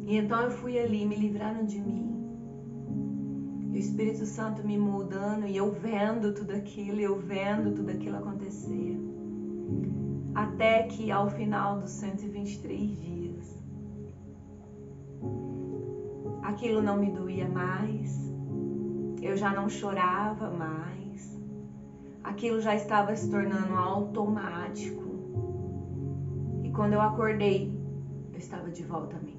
E então eu fui ali, me livraram de mim. E o Espírito Santo me moldando e eu vendo tudo aquilo acontecer. Até que ao final dos 123 dias, aquilo não me doía mais, eu já não chorava mais, aquilo já estava se tornando automático. E quando eu acordei, eu estava de volta a mim.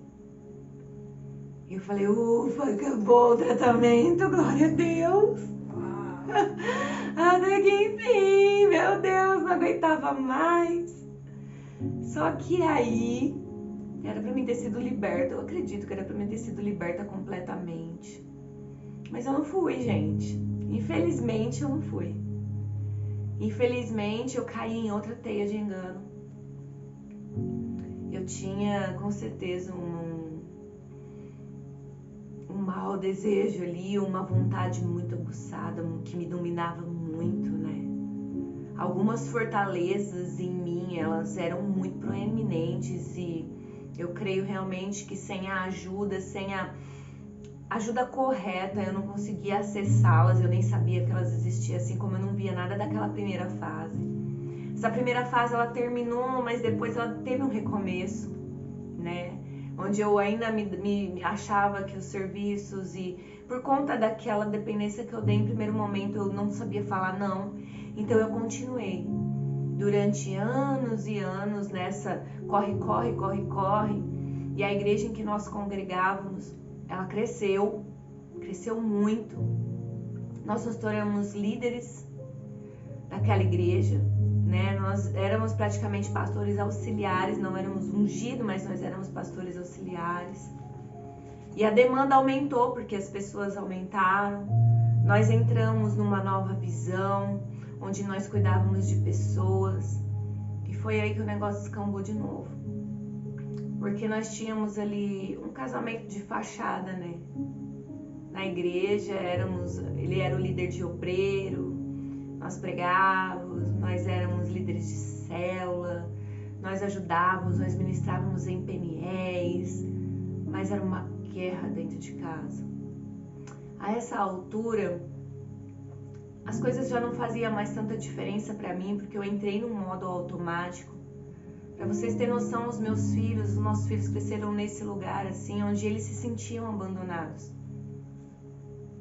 E eu falei, ufa, acabou o tratamento, glória a Deus. Até que enfim, meu Deus, não aguentava mais. Só que aí, era pra mim ter sido liberta, eu acredito que era pra mim ter sido liberta completamente. Mas eu não fui, gente. Infelizmente eu não fui. Infelizmente eu caí em outra teia de engano. Eu tinha com certeza um mau desejo ali, uma vontade muito aguçada, que me dominava muito, né? Algumas fortalezas em mim, elas eram muito proeminentes e eu creio realmente que sem a ajuda correta, eu não conseguia acessá-las, eu nem sabia que elas existiam, assim como eu não via nada daquela primeira fase. Essa primeira fase, ela terminou, mas depois ela teve um recomeço, né? Onde eu ainda me achava que os serviços e por conta daquela dependência que eu dei em primeiro momento, eu não sabia falar não. Então eu continuei durante anos e anos nessa corre. E a igreja em que nós congregávamos, ela cresceu muito. Nós nos tornamos líderes daquela igreja, né? Nós éramos praticamente pastores auxiliares, não éramos ungidos, mas nós éramos pastores auxiliares. E a demanda aumentou porque as pessoas aumentaram. Nós entramos numa nova visão, onde nós cuidávamos de pessoas. E foi aí que o negócio descambou de novo. Porque nós tínhamos ali um casamento de fachada, né? Na igreja, ele era o líder de obreiro, nós pregávamos, nós éramos líderes de célula, nós ajudávamos, nós ministrávamos em PNEs, mas era uma guerra dentro de casa. A essa altura, as coisas já não faziam mais tanta diferença para mim, porque eu entrei num modo automático. Para vocês terem noção, os nossos filhos cresceram nesse lugar, assim, onde eles se sentiam abandonados,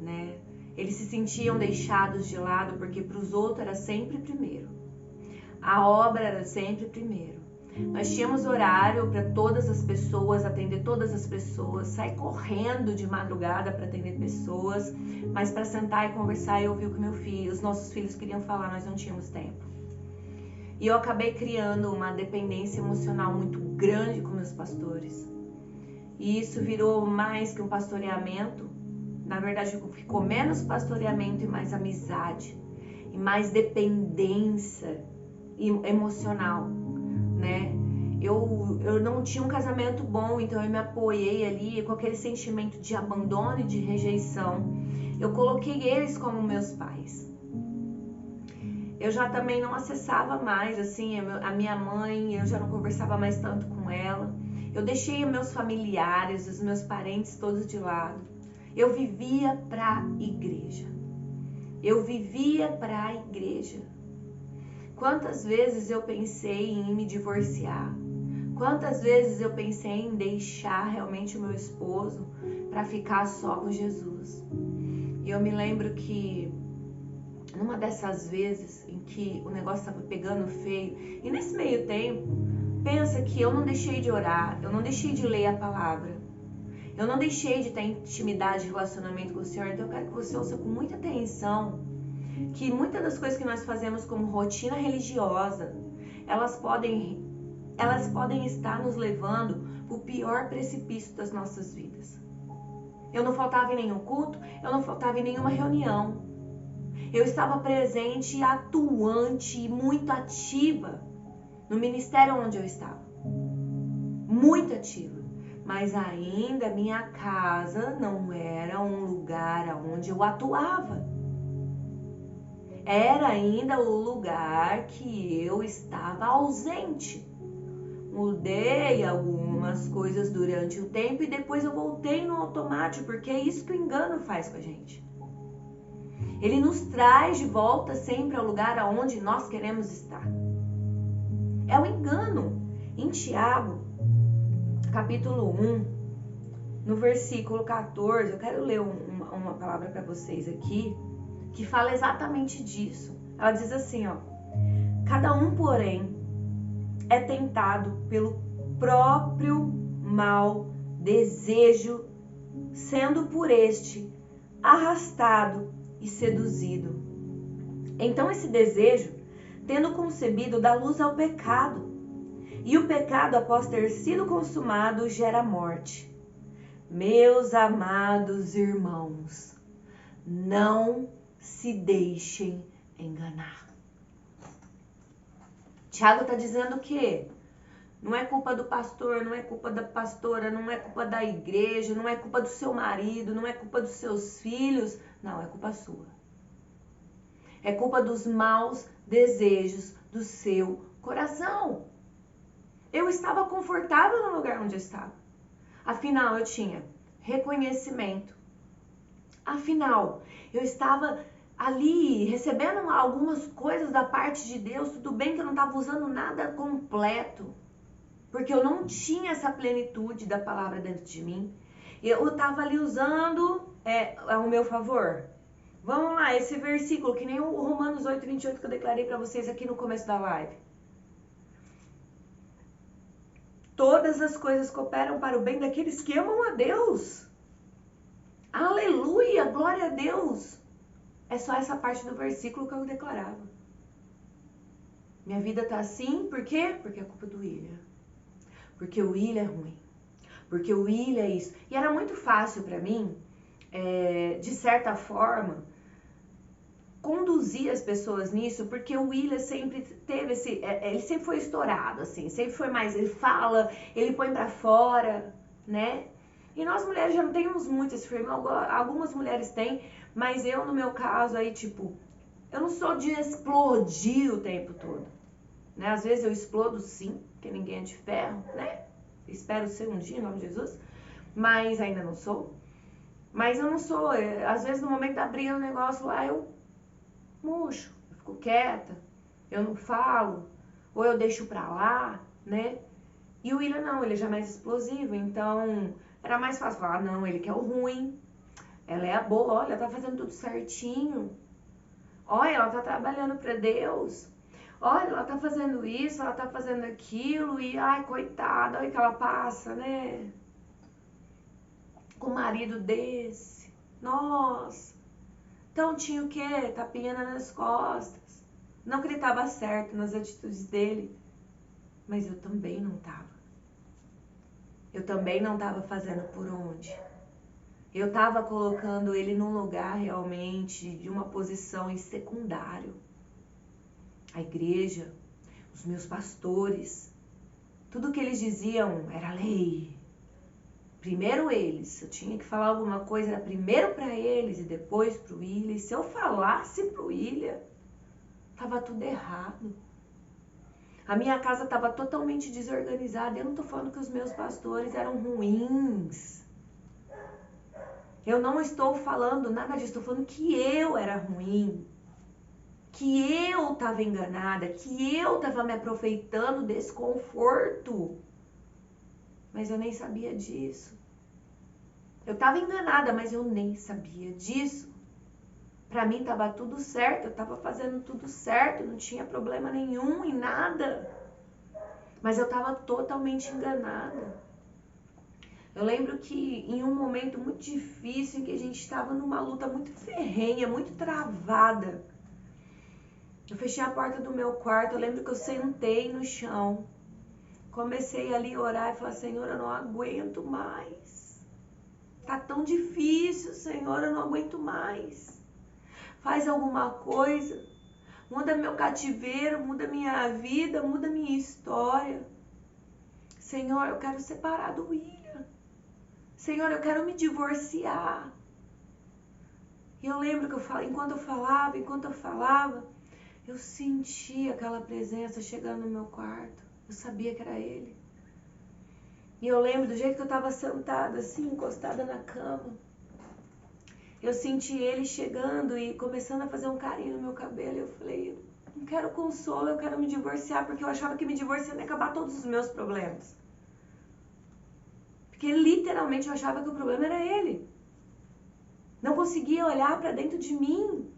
né? Eles se sentiam deixados de lado, porque para os outros era sempre primeiro. A obra era sempre primeiro. Nós tínhamos horário para todas as pessoas, atender todas as pessoas, sair correndo de madrugada para atender pessoas, mas para sentar e conversar e ouvir o que os nossos filhos queriam falar, nós não tínhamos tempo. E eu acabei criando uma dependência emocional muito grande com meus pastores. E isso virou mais que um pastoreamento. Na verdade, ficou menos pastoreamento e mais amizade. E mais dependência emocional, né? Eu não tinha um casamento bom, então eu me apoiei ali com aquele sentimento de abandono e de rejeição. Eu coloquei eles como meus pais. Eu já também não acessava mais, assim, a minha mãe, eu já não conversava mais tanto com ela. Eu deixei meus familiares, os meus parentes todos de lado. Eu vivia pra igreja. Quantas vezes eu pensei em me divorciar? Quantas vezes eu pensei em deixar realmente o meu esposo para ficar só com Jesus? E eu me lembro que numa dessas vezes em que o negócio estava pegando feio, e nesse meio tempo, pensa que eu não deixei de orar, eu não deixei de ler a palavra, eu não deixei de ter intimidade e relacionamento com o Senhor. Então eu quero que você ouça com muita atenção que muitas das coisas que nós fazemos como rotina religiosa, elas podem estar nos levando para o pior precipício das nossas vidas. Eu não faltava em nenhum culto, eu não faltava em nenhuma reunião. Eu estava presente, atuante e muito ativa no ministério onde eu estava. Muito ativa. Mas ainda minha casa não era um lugar onde eu atuava. Era ainda o lugar que eu estava ausente. Mudei algumas coisas durante o tempo e depois eu voltei no automático, porque é isso que o engano faz com a gente. Ele nos traz de volta sempre ao lugar aonde nós queremos estar. É o engano. Em Tiago, capítulo 1, no versículo 14, eu quero ler uma palavra para vocês aqui, que fala exatamente disso. Ela diz assim, ó: cada um, porém, é tentado pelo próprio mau desejo, sendo por este arrastado e seduzido. Então esse desejo, tendo concebido, dá luz ao pecado. E o pecado, após ter sido consumado, gera morte. Meus amados irmãos, não se deixem enganar. Tiago está dizendo que não é culpa do pastor, não é culpa da pastora, não é culpa da igreja, não é culpa do seu marido, não é culpa dos seus filhos. Não, é culpa sua. É culpa dos maus desejos do seu coração. Eu estava confortável no lugar onde eu estava. Afinal, eu tinha reconhecimento. Afinal, eu estava ali recebendo algumas coisas da parte de Deus. Tudo bem que eu não estava usando nada completo, porque eu não tinha essa plenitude da palavra dentro de mim. Eu estava ali usando ao meu favor. Vamos lá, esse versículo, que nem o Romanos 8:28 que eu declarei para vocês aqui no começo da live. Todas as coisas cooperam para o bem daqueles que amam a Deus. Aleluia, glória a Deus. É só essa parte do versículo que eu declarava. Minha vida tá assim, por quê? Porque é culpa do William. Porque o William é ruim. Porque o William é isso. E era muito fácil para mim, de certa forma, conduzir as pessoas nisso, porque o William sempre teve ele sempre foi estourado, assim, sempre foi mais, ele fala, ele põe pra fora, né? E nós mulheres já não temos muito esse frame, algumas mulheres têm, mas eu, no meu caso, aí, tipo, eu não sou de explodir o tempo todo, né? Às vezes eu explodo sim, porque ninguém é de ferro, né? Espero ser um dia, em nome de Jesus, mas ainda não sou. Mas eu não sou, às vezes no momento da briga, no negócio lá, eu murcho, eu fico quieta, eu não falo, ou eu deixo pra lá, né? E o William não, ele já é mais explosivo, então era mais fácil falar, não, ele quer o ruim, ela é a boa, olha, ela tá fazendo tudo certinho, olha, ela tá trabalhando pra Deus, olha, ela tá fazendo isso, ela tá fazendo aquilo, e ai, coitada, olha que ela passa, né? Com um marido desse, nossa. Então tinha o quê? Tapinha nas costas. Não que ele estava certo nas atitudes dele, mas eu também não estava. Eu também não estava fazendo por onde. Eu estava colocando ele num lugar realmente de uma posição em secundário. A igreja, os meus pastores, tudo que eles diziam era lei. Primeiro eles, eu tinha que falar alguma coisa, era primeiro para eles e depois pro William. Se eu falasse pro William, tava tudo errado. A minha casa tava totalmente desorganizada. Eu não tô falando que os meus pastores eram ruins. Eu não estou falando nada disso, estou falando que eu era ruim. Que eu tava enganada, que eu tava me aproveitando desse conforto. Mas eu nem sabia disso. Eu tava enganada, mas eu nem sabia disso. Pra mim tava tudo certo, eu tava fazendo tudo certo, não tinha problema nenhum em nada. Mas eu tava totalmente enganada. Eu lembro que em um momento muito difícil, em que a gente estava numa luta muito ferrenha, muito travada, Eu fechei a porta do meu quarto, eu lembro que eu sentei no chão. Comecei ali a orar e falar, Senhor, eu não aguento mais. Tá tão difícil, Senhor, eu não aguento mais. Faz alguma coisa. Muda meu cativeiro, muda minha vida, muda minha história. Senhor, eu quero separar do William. Senhor, eu quero me divorciar. E eu lembro que enquanto eu falava, eu senti aquela presença chegando no meu quarto. Eu sabia que era ele. E eu lembro do jeito que eu estava sentada, assim, encostada na cama. Eu senti ele chegando e começando a fazer um carinho no meu cabelo. Eu falei, eu não quero consolo, eu quero me divorciar, porque eu achava que me divorciando ia acabar todos os meus problemas. Porque literalmente eu achava que o problema era ele. Não conseguia olhar para dentro de mim.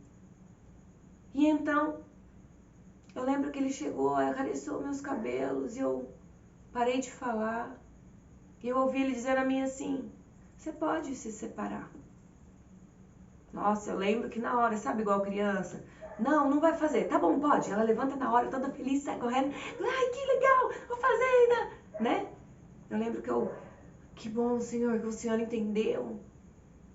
E então, eu lembro que ele chegou, acariciou meus cabelos e eu parei de falar. E eu ouvi ele dizer a mim assim, você pode se separar. Nossa, eu lembro que na hora, sabe, igual criança? Não, não vai fazer. Tá bom, pode. Ela levanta na hora, toda feliz, sai correndo. Ai, que legal, vou fazer ainda, né? Eu lembro que bom, Senhor, que o Senhor entendeu.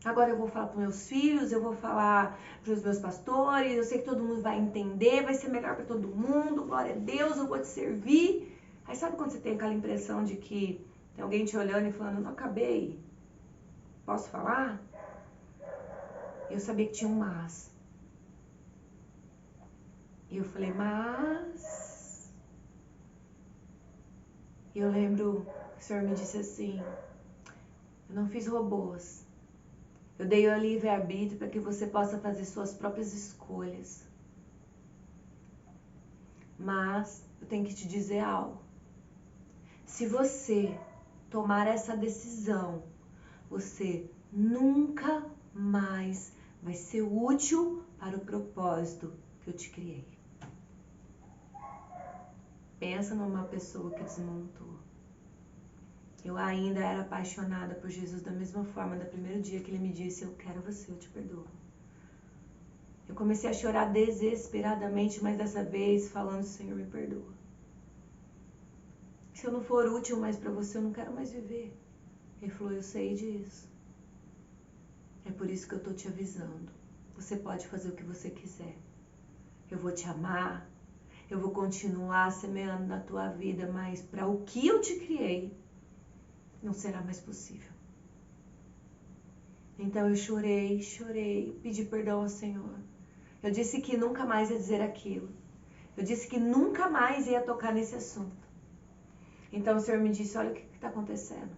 Agora eu vou falar para meus filhos, eu vou falar para os meus pastores, eu sei que todo mundo vai entender, vai ser melhor para todo mundo, glória a Deus, eu vou te servir. Aí sabe quando você tem aquela impressão de que tem alguém te olhando e falando, não acabei, posso falar? Eu sabia que tinha um mas. E eu falei, mas... E eu lembro que o Senhor me disse assim, eu não fiz robôs. Eu dei o livre-arbítrio para que você possa fazer suas próprias escolhas. Mas eu tenho que te dizer algo. Se você tomar essa decisão, você nunca mais vai ser útil para o propósito que eu te criei. Pensa numa pessoa que desmontou. Eu ainda era apaixonada por Jesus da mesma forma, do primeiro dia que ele me disse, eu quero você, eu te perdoo. Eu comecei a chorar desesperadamente, mas dessa vez falando, Senhor, me perdoa. Se eu não for útil mais para você, eu não quero mais viver. Ele falou, eu sei disso. É por isso que eu tô te avisando. Você pode fazer o que você quiser. Eu vou te amar. Eu vou continuar semeando na tua vida, mas para o que eu te criei, não será mais possível. Então eu chorei, pedi perdão ao Senhor. Eu disse que nunca mais ia dizer aquilo. Eu disse que nunca mais ia tocar nesse assunto. Então o Senhor me disse, olha o que está acontecendo.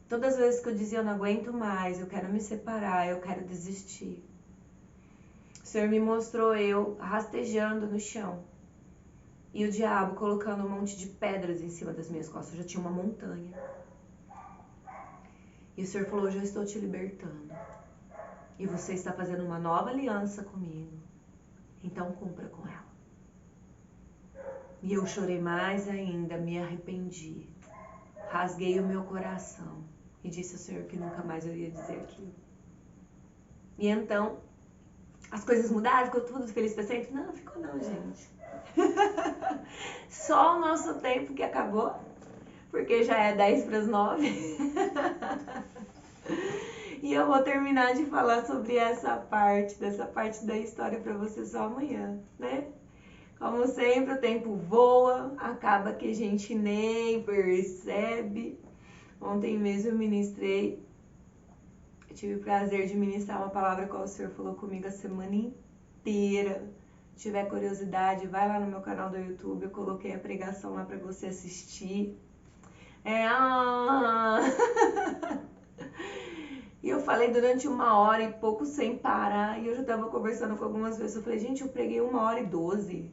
Todas as vezes que eu dizia, eu não aguento mais, eu quero me separar, eu quero desistir. O Senhor me mostrou eu rastejando no chão. E o diabo colocando um monte de pedras em cima das minhas costas. Eu já tinha uma montanha. E o Senhor falou, eu já estou te libertando. E você está fazendo uma nova aliança comigo. Então cumpra com ela. E eu chorei mais ainda, me arrependi. Rasguei o meu coração. E disse ao Senhor que nunca mais eu ia dizer aquilo. E então, as coisas mudaram, ficou tudo feliz para sempre? Não, ficou não, gente. Só o nosso tempo que acabou, porque já é 10:50. E eu vou terminar de falar sobre dessa parte da história para você só amanhã, né? Como sempre, o tempo voa, acaba que a gente nem percebe. Ontem mesmo eu ministrei, eu tive o prazer de ministrar uma palavra que o Senhor falou comigo a semana inteira. Se tiver curiosidade, vai lá no meu canal do YouTube, eu coloquei a pregação lá para você assistir. E eu falei durante 1h e pouco sem parar, e eu já tava conversando com algumas pessoas, eu falei, gente, eu preguei 1h12.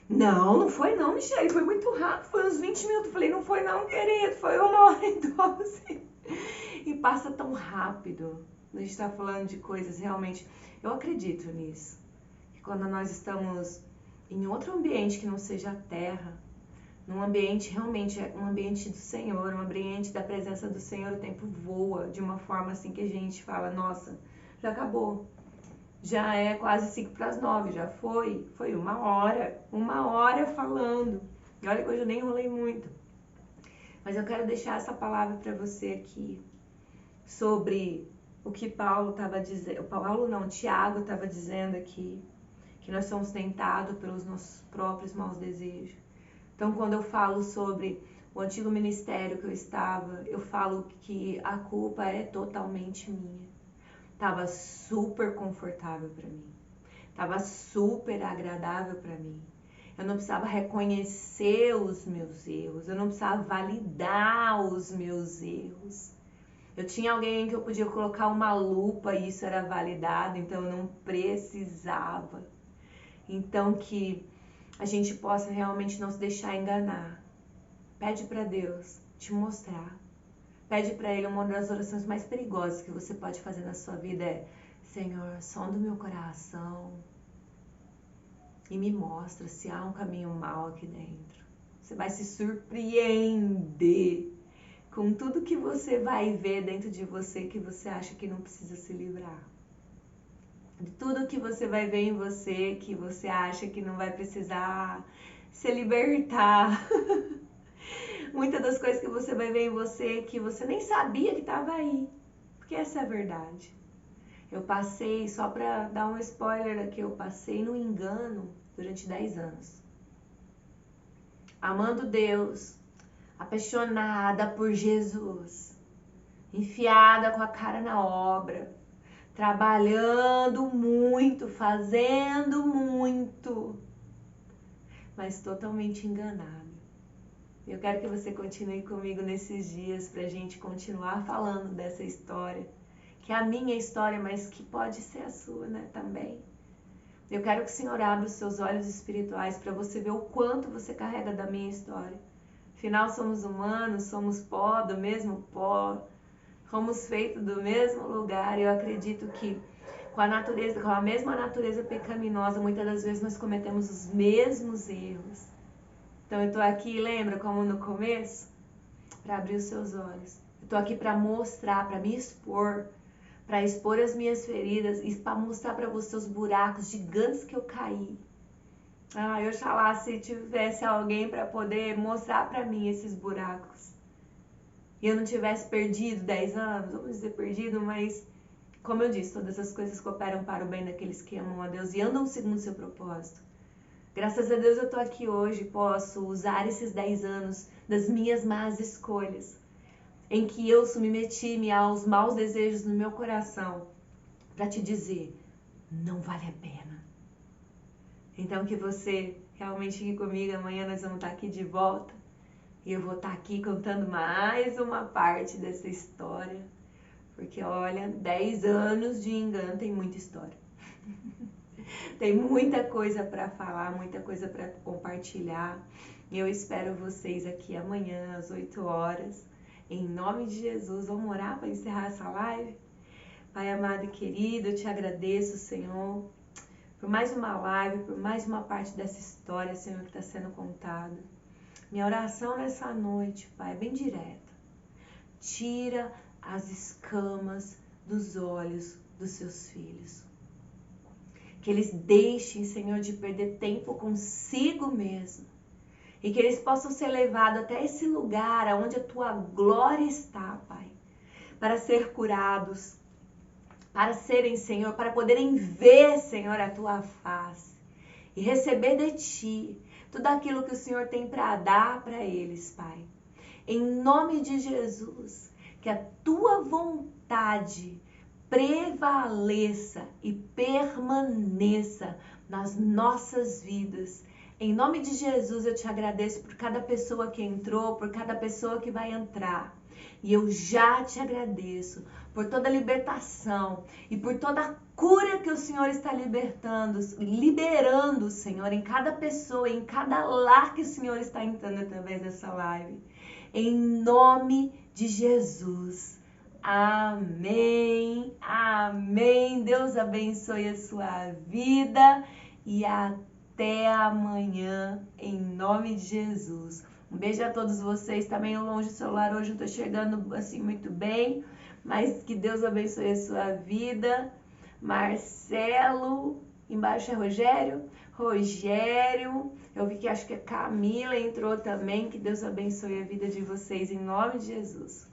Não foi não, Michele, foi muito rápido, foi uns 20 minutos. Eu falei, não foi não, querido, foi 1h12. E passa tão rápido. A gente tá falando de coisas realmente, eu acredito nisso. Que quando nós estamos em outro ambiente que não seja a terra, num ambiente realmente, um ambiente do Senhor, um ambiente da presença do Senhor, o tempo voa de uma forma assim que a gente fala, nossa, já acabou. Já é quase 8:55, já foi 1 hora falando. E olha que hoje eu nem enrolei muito. Mas eu quero deixar essa palavra para você aqui, sobre o que Paulo estava dizendo. Paulo não, Tiago estava dizendo aqui, que nós somos tentados pelos nossos próprios maus desejos. Então, quando eu falo sobre o antigo ministério que eu estava, eu falo que a culpa é totalmente minha. Tava super confortável para mim. Tava super agradável para mim. Eu não precisava reconhecer os meus erros. Eu não precisava validar os meus erros. Eu tinha alguém que eu podia colocar uma lupa e isso era validado, então eu não precisava. Então que a gente possa realmente não se deixar enganar. Pede para Deus te mostrar. Pede para Ele, uma das orações mais perigosas que você pode fazer na sua vida é: Senhor, sonda o meu coração e me mostra se há um caminho mau aqui dentro. Você vai se surpreender com tudo que você vai ver dentro de você que você acha que não precisa se livrar. De tudo que você vai ver em você que você acha que não vai precisar se libertar. Muitas das coisas que você vai ver em você que você nem sabia que estava aí. Porque essa é a verdade. Eu passei, só para dar um spoiler aqui, eu passei no engano durante 10 anos. Amando Deus, apaixonada por Jesus, enfiada com a cara na obra, trabalhando muito, fazendo muito, mas totalmente enganada. Eu quero que você continue comigo nesses dias para a gente continuar falando dessa história, que é a minha história, mas que pode ser a sua, né, também. Eu quero que o Senhor abra os seus olhos espirituais para você ver o quanto você carrega da minha história. Afinal, somos humanos, somos pó, do mesmo pó, fomos feitos do mesmo lugar. Eu acredito que com a mesma natureza pecaminosa, muitas das vezes nós cometemos os mesmos erros. Então eu tô aqui, lembra como no começo? Para abrir os seus olhos. Eu tô aqui para mostrar, para me expor, para expor as minhas feridas e para mostrar para você os buracos gigantes que eu caí. Eu oxalá se tivesse alguém para poder mostrar para mim esses buracos. E eu não tivesse perdido 10 anos, vamos dizer perdido, mas como eu disse, todas as coisas cooperam para o bem daqueles que amam a Deus e andam segundo o seu propósito. Graças a Deus eu tô aqui hoje, posso usar esses 10 anos das minhas más escolhas, em que eu submeti-me aos maus desejos no meu coração, para te dizer, não vale a pena. Então que você realmente fique comigo, amanhã nós vamos estar aqui de volta, e eu vou estar aqui contando mais uma parte dessa história, porque olha, 10 anos de engano tem muita história. Tem muita coisa para falar, muita coisa para compartilhar. Eu espero vocês aqui amanhã às 8 horas. Em nome de Jesus, vamos orar para encerrar essa live? Pai amado e querido, eu te agradeço, Senhor, por mais uma live, por mais uma parte dessa história, Senhor, que está sendo contada. Minha oração nessa noite, Pai, é bem direta. Tira as escamas dos olhos dos seus filhos. Que eles deixem, Senhor, de perder tempo consigo mesmo. E que eles possam ser levados até esse lugar onde a tua glória está, Pai. Para ser curados. Para serem, Senhor, para poderem ver, Senhor, a tua face. E receber de ti tudo aquilo que o Senhor tem para dar para eles, Pai. Em nome de Jesus, que a tua vontade prevaleça e permaneça nas nossas vidas. Em nome de Jesus, eu te agradeço por cada pessoa que entrou, por cada pessoa que vai entrar. E eu já te agradeço por toda a libertação e por toda a cura que o Senhor está liberando, Senhor, em cada pessoa, em cada lar que o Senhor está entrando através dessa live. Em nome de Jesus. Amém, amém. Deus abençoe a sua vida e até amanhã, em nome de Jesus. Um beijo a todos vocês. Tá meio longe o celular hoje, não tô chegando assim muito bem, mas que Deus abençoe a sua vida. Marcelo, embaixo é Rogério. Rogério, eu vi que acho que a Camila entrou também. Que Deus abençoe a vida de vocês em nome de Jesus.